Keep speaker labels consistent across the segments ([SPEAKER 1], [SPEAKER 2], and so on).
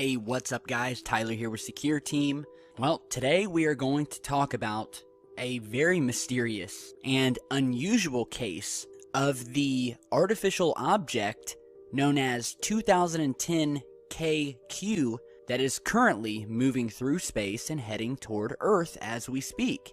[SPEAKER 1] Hey, what's up guys? Tyler here with Secure Team. Well, today we are going to talk about a very mysterious and unusual case of the artificial object known as 2010 KQ that is currently moving through space and heading toward Earth as we speak.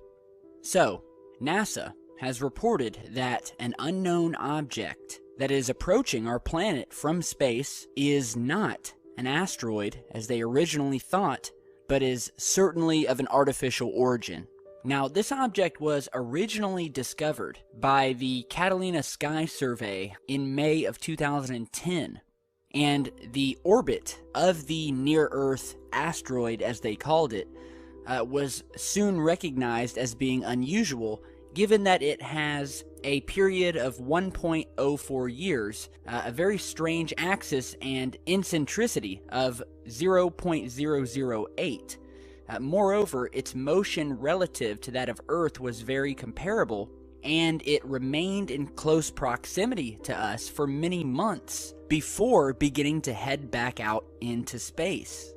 [SPEAKER 1] So, NASA has reported that an unknown object that is approaching our planet from space is not an asteroid, as they originally thought, but is certainly of an artificial origin. Now, this object was originally discovered by the Catalina Sky Survey in May of 2010, and the orbit of the near-Earth asteroid, as they called it, was soon recognized as being unusual, given that it has a period of 1.04 years, a very strange axis and eccentricity of 0.008. Moreover, its motion relative to that of Earth was very comparable, and it remained in close proximity to us for many months before beginning to head back out into space.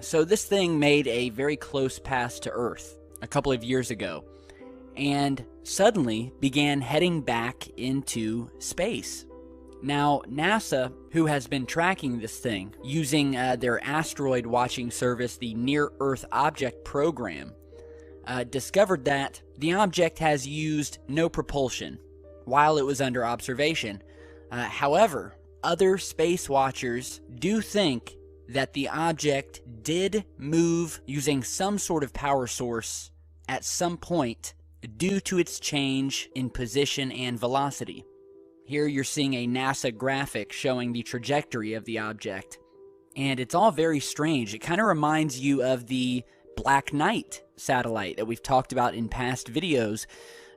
[SPEAKER 1] So this thing made a very close pass to Earth a couple of years ago, and suddenly began heading back into space. Now, NASA, who has been tracking this thing using their asteroid watching service, the Near Earth Object Program, discovered that the object has used no propulsion while it was under observation. However, other space watchers do think that the object did move using some sort of power source at some point due to its change in position and velocity. Here you're seeing a NASA graphic showing the trajectory of the object, and it's all very strange. It kind of reminds you of the Black Knight satellite that we've talked about in past videos,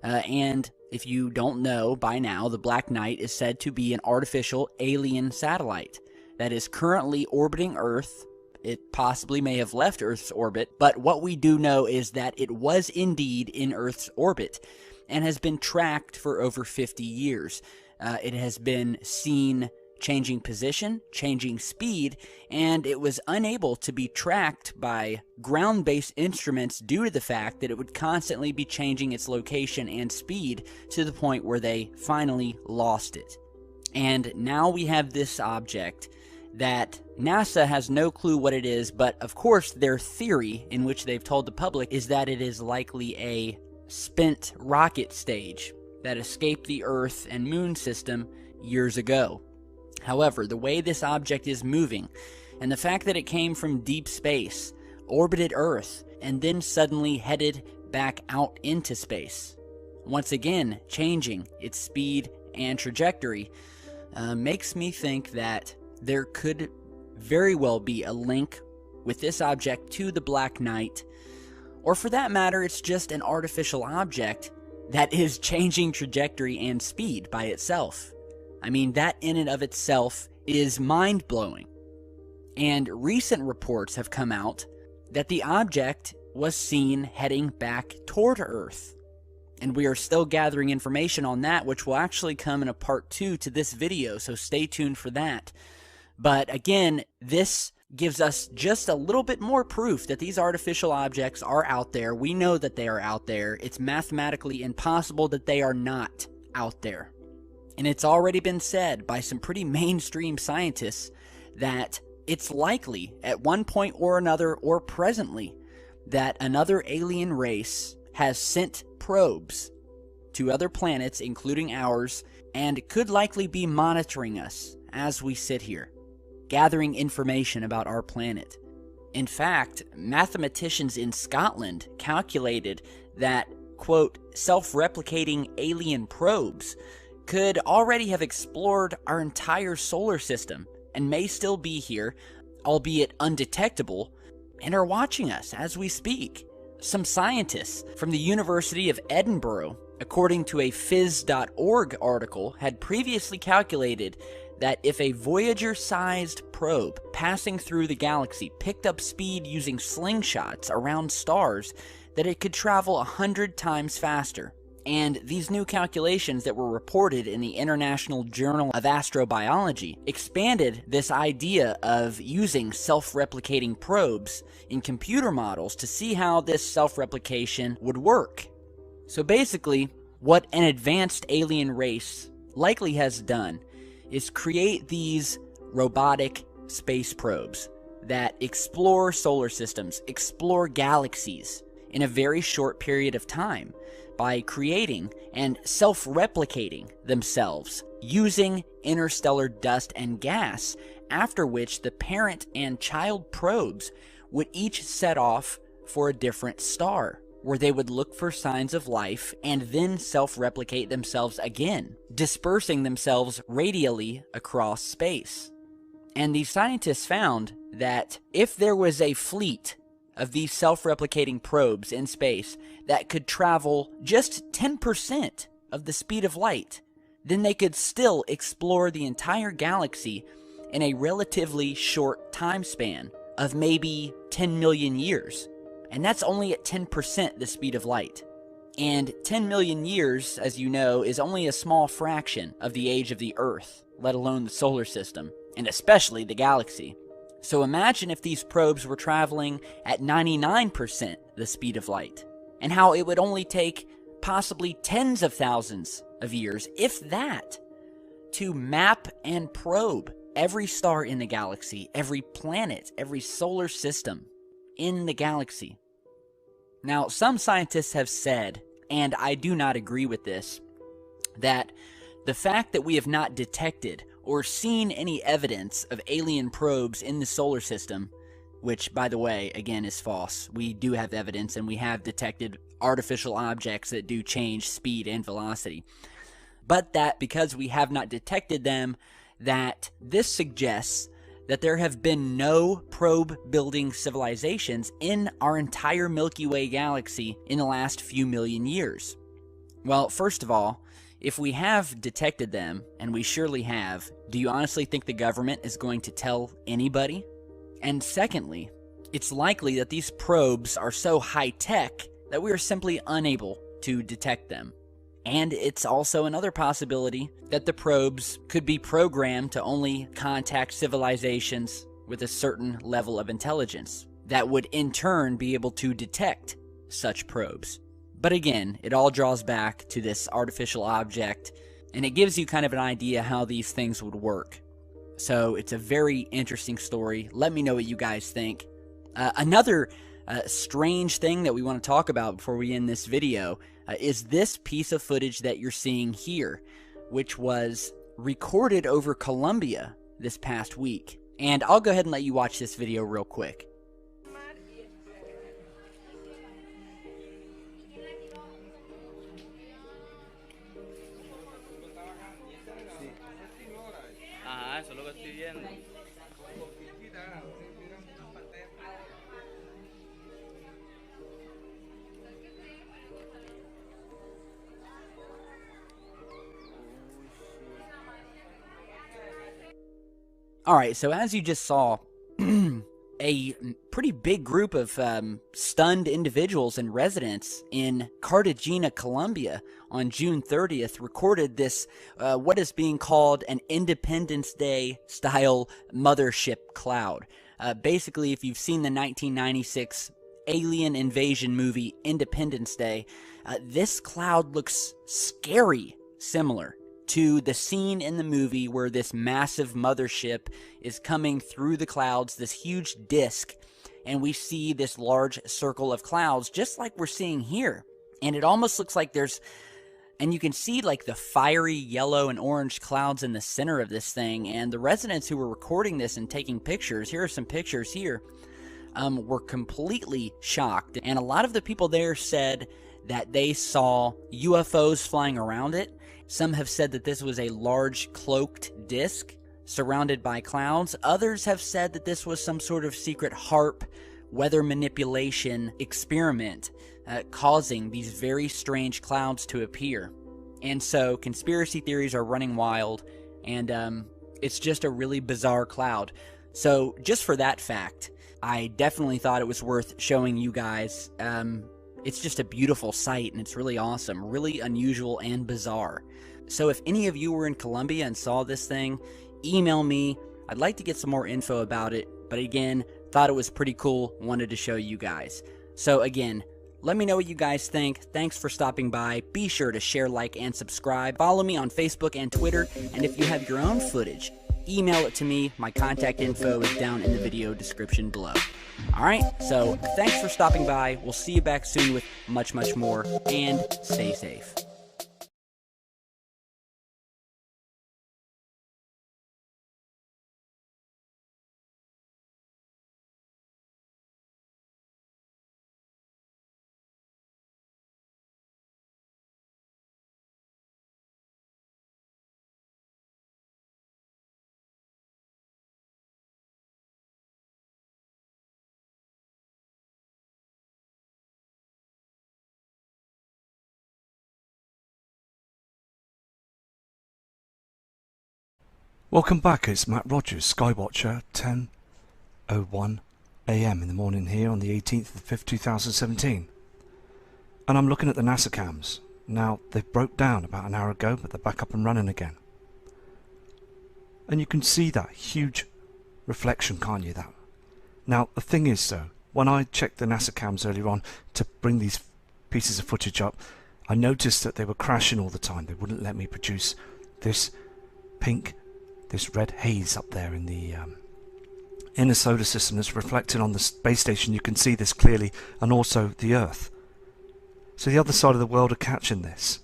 [SPEAKER 1] and if you don't know by now, the Black Knight is said to be an artificial alien satellite that is currently orbiting Earth. It possibly may have left Earth's orbit, but what we do know is that it was indeed in Earth's orbit and has been tracked for over 50 years. It has been seen changing position, changing speed, and it was unable to be tracked by ground-based instruments due to the fact that it would constantly be changing its location and speed to the point where they finally lost it. And now we have this object that NASA has no clue what it is, but of course their theory, in which they've told the public, is that it is likely a spent rocket stage that escaped the Earth and Moon system years ago. However, the way this object is moving, and the fact that it came from deep space, orbited Earth, and then suddenly headed back out into space, once again changing its speed and trajectory, makes me think that there could very well be a link with this object to the Black Knight, or for that matter, it's just an artificial object that is changing trajectory and speed by itself. I mean, that in and of itself is mind-blowing. And recent reports have come out that the object was seen heading back toward Earth. And we are still gathering information on that, which will actually come in a part 2 to this video, so stay tuned for that. But again, this gives us just a little bit more proof that these artificial objects are out there. We know that they are out there. It's mathematically impossible that they are not out there. And it's already been said by some pretty mainstream scientists that it's likely at one point or another, or presently, that another alien race has sent probes to other planets, including ours, and could likely be monitoring us as we sit here, gathering information about our planet. In fact, mathematicians in Scotland calculated that, quote, self-replicating alien probes could already have explored our entire solar system and may still be here, albeit undetectable, and are watching us as we speak. Some scientists from the University of Edinburgh, according to a phys.org article, had previously calculated that if a Voyager-sized probe passing through the galaxy picked up speed using slingshots around stars, that it could travel 100 times faster And these new calculations that were reported in the International Journal of Astrobiology expanded this idea of using self-replicating probes in computer models to see how this self-replication would work. So basically, what an advanced alien race likely has done is create these robotic space probes that explore solar systems, explore galaxies in a very short period of time by creating and self-replicating themselves using interstellar dust and gas, after which the parent and child probes would each set off for a different star, where they would look for signs of life and then self-replicate themselves again, dispersing themselves radially across space. And these scientists found that if there was a fleet of these self-replicating probes in space that could travel just 10% of the speed of light, then they could still explore the entire galaxy in a relatively short time span of maybe 10 million years. And that's only at 10% the speed of light. And 10 million years, as you know, is only a small fraction of the age of the Earth, let alone the solar system, and especially the galaxy. So imagine if these probes were traveling at 99% the speed of light, and how it would only take possibly tens of thousands of years, if that, to map and probe every star in the galaxy, every planet, every solar system in the galaxy. Now, some scientists have said, and I do not agree with this, that the fact that we have not detected or seen any evidence of alien probes in the solar system, which, by the way, again, is false. We do have evidence, and we have detected artificial objects that do change speed and velocity. But that because we have not detected them, that this suggests that there have been no probe-building civilizations in our entire Milky Way galaxy in the last few million years. Well, first of all, if we have detected them, and we surely have, do you honestly think the government is going to tell anybody? And secondly, it's likely that these probes are so high-tech that we are simply unable to detect them. And it's also another possibility that the probes could be programmed to only contact civilizations with a certain level of intelligence that would in turn be able to detect such probes. But again, it all draws back to this artificial object, and it gives you kind of an idea how these things would work. So it's a very interesting story. Let me know what you guys think. Another strange thing that we want to talk about before we end this video is this piece of footage that you're seeing here, which was recorded over Colombia this past week. And I'll go ahead and let you watch this video real quick.
[SPEAKER 2] Ajá, eso es lo que estoy viendo.
[SPEAKER 1] Alright, so as you just saw, a pretty big group of stunned individuals and residents in Cartagena, Colombia on June 30th recorded this, what is being called an Independence Day style mothership cloud. Basically, if you've seen the 1996 alien invasion movie Independence Day, this cloud looks scary similar to the scene in the movie where this massive mothership is coming through the clouds, this huge disk, and we see this large circle of clouds just like we're seeing here. And it almost looks like there's, and you can see like the fiery yellow and orange clouds in the center of this thing, and the residents who were recording this and taking pictures, here are some pictures here, were completely shocked. And a lot of the people there said that they saw UFOs flying around it. Some have said that this was a large cloaked disc surrounded by clouds. Others have said that this was some sort of secret HAARP weather manipulation experiment causing these very strange clouds to appear. And so conspiracy theories are running wild, and it's just a really bizarre cloud. So just for that fact, I definitely thought it was worth showing you guys It's just a beautiful sight, and it's really awesome, really unusual and bizarre. So if any of you were in Colombia and saw this thing, email me. I'd like to get some more info about it, but again, thought it was pretty cool, wanted to show you guys. So again, let me know what you guys think. Thanks for stopping by. Be sure to share, like, and subscribe. Follow me on Facebook and Twitter, and if you have your own footage, email it to me. My contact info is down in the video description below. Alright, so thanks for stopping by. We'll see you back soon with much, much more, and stay safe.
[SPEAKER 3] Welcome back, it's Matt Rogers, Skywatcher, 10:01 AM in the morning here on the 18th of the 5th, 2017. And I'm looking at the NASA cams. Now, they broke down about an hour ago, but they're back up and running again. And you can see that huge reflection, can't you? That. Now, the thing is though, when I checked the NASA cams earlier on to bring these pieces of footage up, I noticed that they were crashing all the time. They wouldn't let me produce this red haze up there in the inner solar system that's reflected on the space station. You can see this clearly, and also the Earth. So the other side of the world are catching this,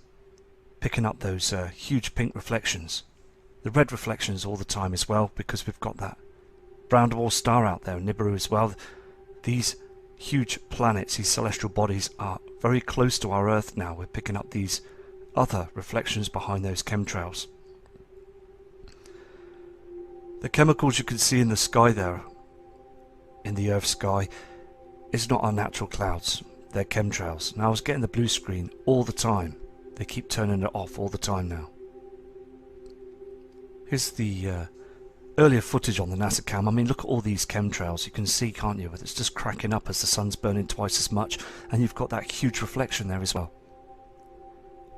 [SPEAKER 3] picking up those huge pink reflections. The red reflections all the time as well, because we've got that brown dwarf star out there, Nibiru as well. These huge planets, these celestial bodies, are very close to our Earth now. We're picking up these other reflections behind those chemtrails. The chemicals you can see in the sky there, in the Earth sky, is not our natural clouds. They're chemtrails. Now I was getting the blue screen all the time. They keep turning it off all the time now. Here's the earlier footage on the NASA cam. I mean, look at all these chemtrails. You can see, can't you? It's just cracking up as the sun's burning twice as much, and you've got that huge reflection there as well.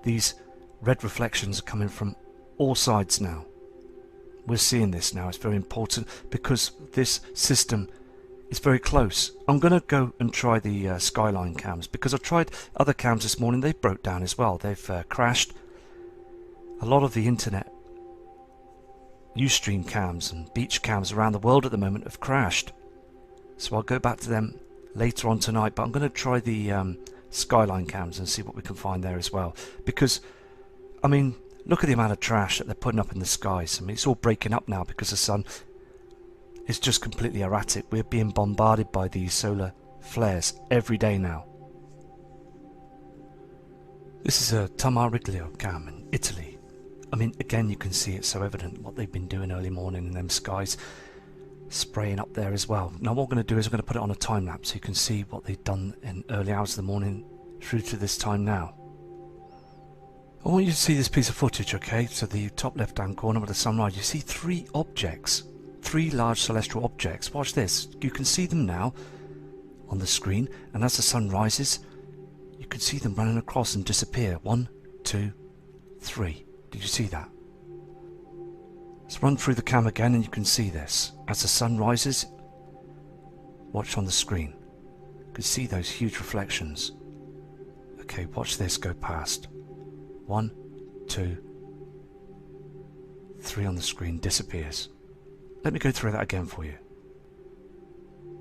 [SPEAKER 3] These red reflections are coming from all sides now. We're seeing this now. It's very important because this system is very close. I'm going to go and try the Skyline cams, because I tried other cams this morning. They broke down as well. They've crashed. A lot of the internet Ustream cams and beach cams around the world at the moment have crashed. So I'll go back to them later on tonight, but I'm going to try the Skyline cams and see what we can find there as well. Because, I mean, look at the amount of trash that they're putting up in the skies. I mean, it's all breaking up now because the sun is just completely erratic. We're being bombarded by these solar flares every day now. This is a Tamariglio cam in Italy. I mean, again, you can see it's so evident what they've been doing early morning in them skies, spraying up there as well. Now what I'm going to do is I'm going to put it on a time lapse so you can see what they've done in early hours of the morning through to this time now. I want you to see this piece of footage, okay? So the top left hand corner with the sunrise, you see three objects, three large celestial objects. Watch this. You can see them now on the screen, and as the sun rises, you can see them running across and disappear. 1, 2, 3. Did you see that? Let's run through the cam again and you can see this. As the sun rises, watch on the screen. You can see those huge reflections. Okay, watch this go past. 1, 2, 3 on the screen, disappears. Let me go through that again for you.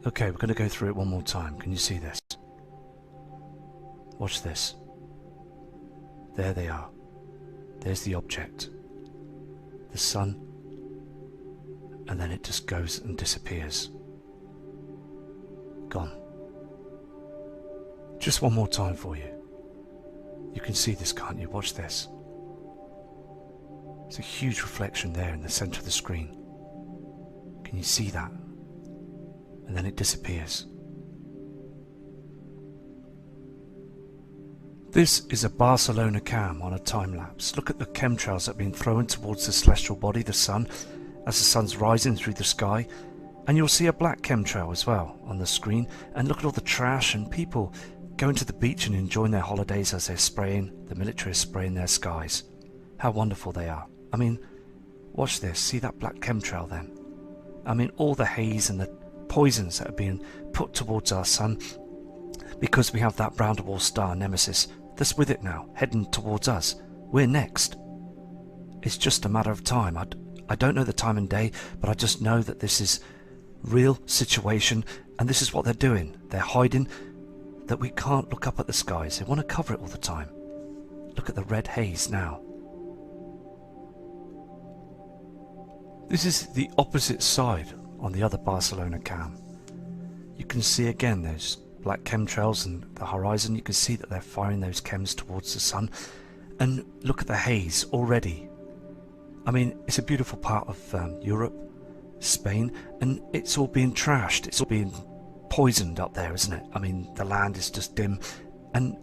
[SPEAKER 3] Okay, we're going to go through it one more time. Can you see this? Watch this. There they are. There's the object. The sun. And then it just goes and disappears. Gone. Just one more time for you. You can see this, can't you? Watch this. It's a huge reflection there in the center of the screen. Can you see that? And then it disappears. This is a Barcelona cam on a time lapse. Look at the chemtrails that have been thrown towards the celestial body, the sun, as the sun's rising through the sky. And you'll see a black chemtrail as well on the screen. And look at all the trash and people going to the beach and enjoying their holidays as the military is spraying their skies. How wonderful they are. I mean, watch this. See that black chemtrail then? I mean, all the haze and the poisons that are being put towards our sun because we have that brown dwarf star Nemesis that's with it now, heading towards us. We're next. It's just a matter of time. I don't know the time and day, but I just know that this is real situation, and this is what they're doing. They're hiding that we can't look up at the skies. They want to cover it all the time. Look at the red haze now. This is the opposite side on the other Barcelona cam. You can see again those black chemtrails and the horizon. You can see that they're firing those chems towards the sun. And look at the haze already. I mean, it's a beautiful part of Europe, Spain, and it's all being trashed. It's all being poisoned up there, isn't it? I mean, the land is just dim, and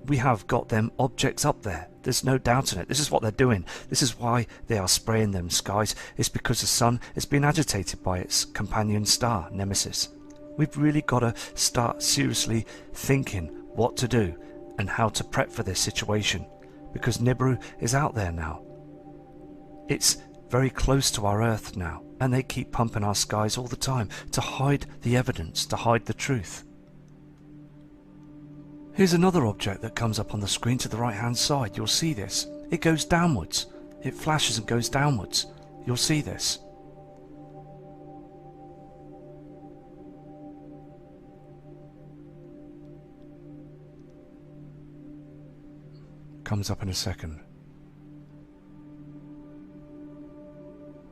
[SPEAKER 3] we have got them objects up there. There's no doubt in it. This is what they're doing. This is why they are spraying them skies. It's because the sun is being agitated by its companion star, Nemesis. We've really got to start seriously thinking what to do and how to prep for this situation, because Nibiru is out there now. It's very close to our Earth now, and they keep pumping our skies all the time to hide the evidence, to hide the truth. Here's another object that comes up on the screen to the right hand side. You'll see this. It goes downwards. It flashes and goes downwards. You'll see this. Comes up in a second.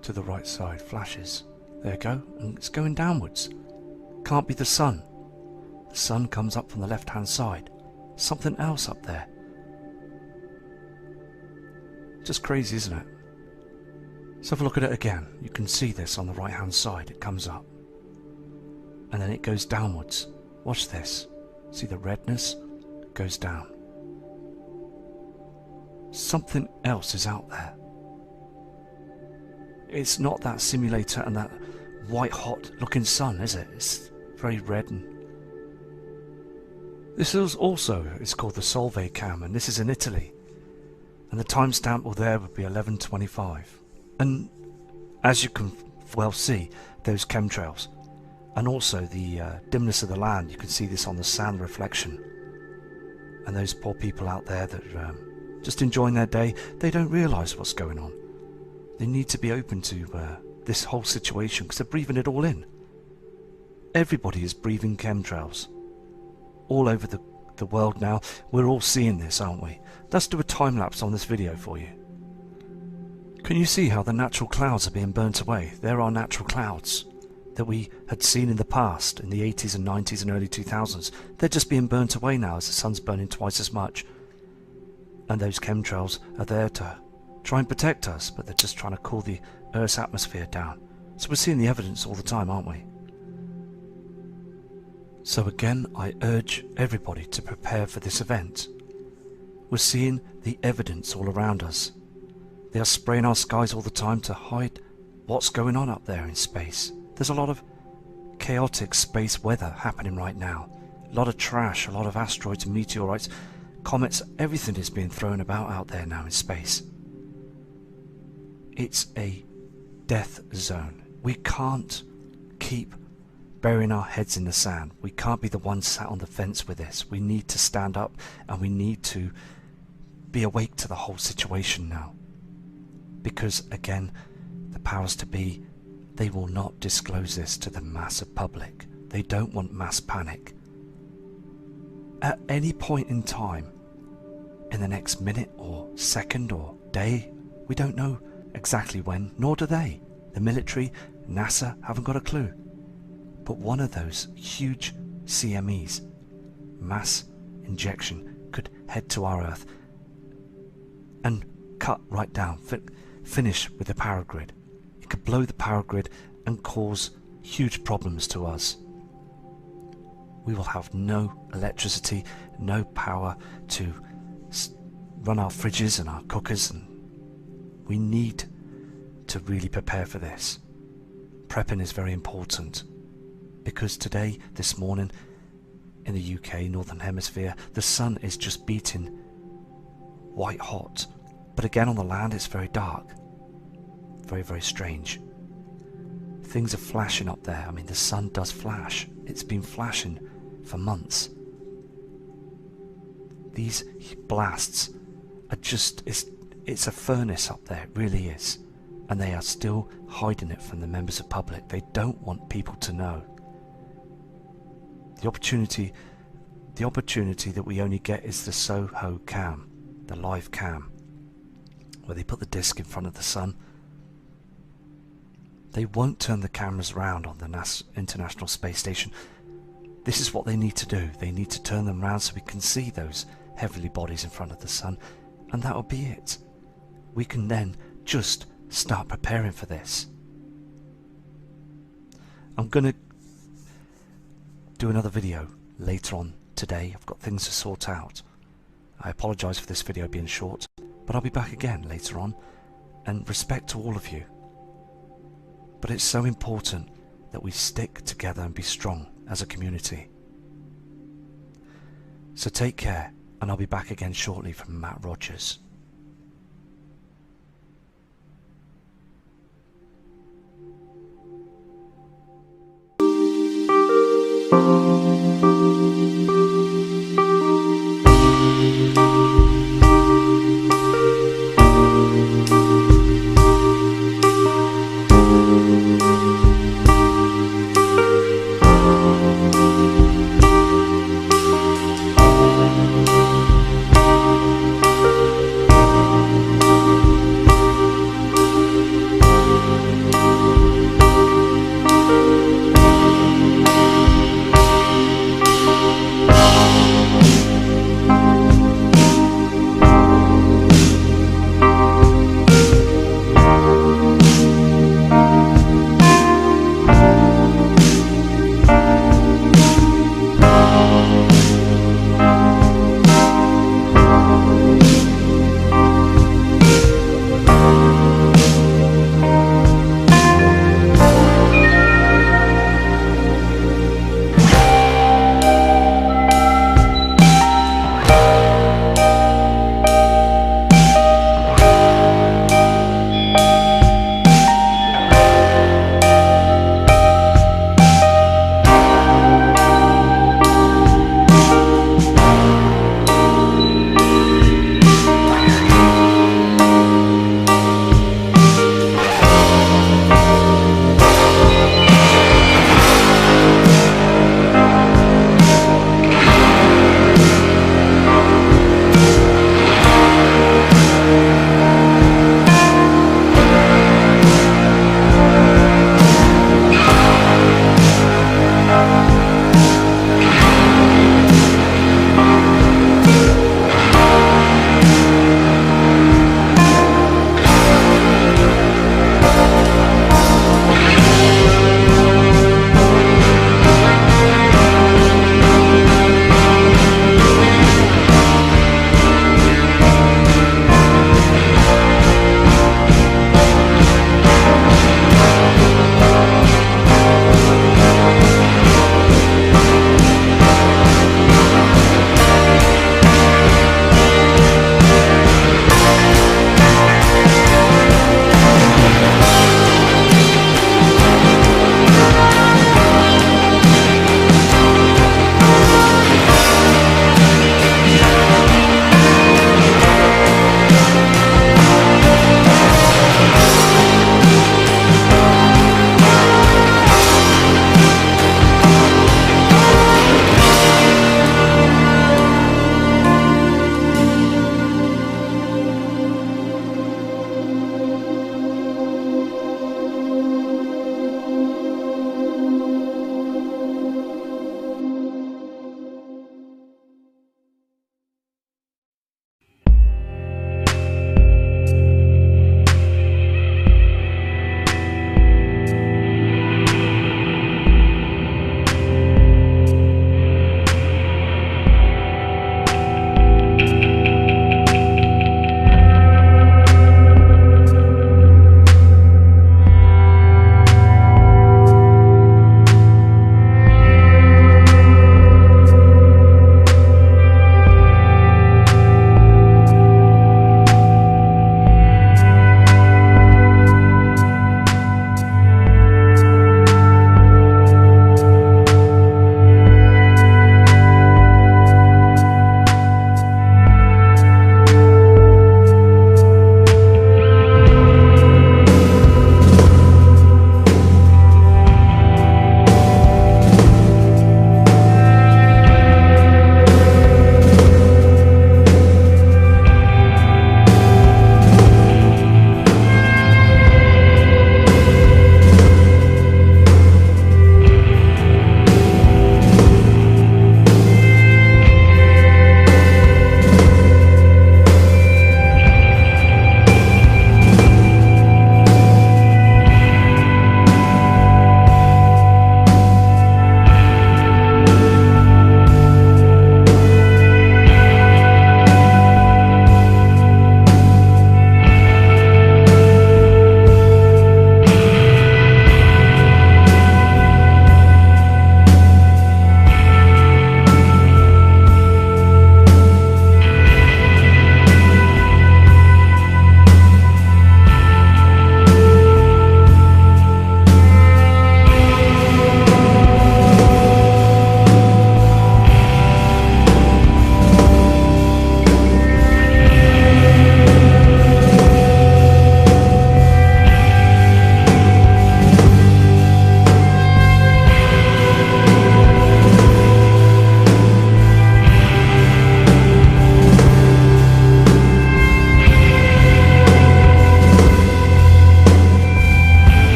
[SPEAKER 3] To the right side, flashes. There you go, and it's going downwards. Can't be the sun. The sun comes up from the left hand side. Something else up there. Just crazy, isn't it? Let's have a look at it again. You can see this on the right hand side. It comes up. And then it goes downwards. Watch this. See the redness? It goes down. Something else is out there. It's not that simulator and that white hot looking sun, is it? It's very red. And this is also, it's called the Solvay cam, and this is in Italy, and the timestamp there would be 11:25. And as you can well see, those chemtrails, and also the dimness of the land. You can see this on the sand reflection, and those poor people out there that just enjoying their day, they don't realise what's going on. They need to be open to this whole situation, because they're breathing it all in. Everybody is breathing chemtrails. All over the world now, we're all seeing this, aren't we? Let's do a time lapse on this video for you. Can you see how the natural clouds are being burnt away? There are natural clouds that we had seen in the past, in the 80s and 90s and early 2000s. They're just being burnt away now as the sun's burning twice as much. And those chemtrails are there to try and protect us, but they're just trying to cool the Earth's atmosphere down. So we're seeing the evidence all the time, aren't we? So again, I urge everybody to prepare for this event. We're seeing the evidence all around us. They are spraying our skies all the time to hide what's going on up there in space. There's a lot of chaotic space weather happening right now. A lot of trash, a lot of asteroids and meteorites, comets, everything is being thrown about out there now in space. It's a death zone. We can't keep burying our heads in the sand. We can't be the ones sat on the fence with this. We need to stand up, and we need to be awake to the whole situation now. Because again, the powers to be, they will not disclose this to the massive public. They don't want mass panic. At any point in time, in the next minute or second or day, we don't know exactly when, nor do they. The military, NASA haven't got a clue. But one of those huge CMEs, mass injection, could head to our Earth and cut right down, finish with the power grid. It could blow the power grid and cause huge problems to us. We will have no electricity, no power to run our fridges and our cookers, and we need to really prepare for this. Prepping is very important, because today, this morning, in the UK, Northern Hemisphere, the sun is just beating white hot. But again, on the land, it's very dark. Very, very strange. Things are flashing up there. I mean, the sun does flash. It's been flashing for months. These blasts are just, it's a furnace up there, it really is. And they are still hiding it from the members of public. They don't want people to know. The opportunity that we only get is the Soho cam, the live cam, where they put the disc in front of the sun. They won't turn the cameras around on the International Space Station. This is what they need to do. They need to turn them around so we can see those heavenly bodies in front of the sun, and that'll be it. We can then just start preparing for this. I'm going to do another video later on today. I've got things to sort out. I apologise for this video being short, but I'll be back again later on, and respect to all of you. But it's so important that we stick together and be strong as a community. So take care, and I'll be back again shortly from Matt Rogers.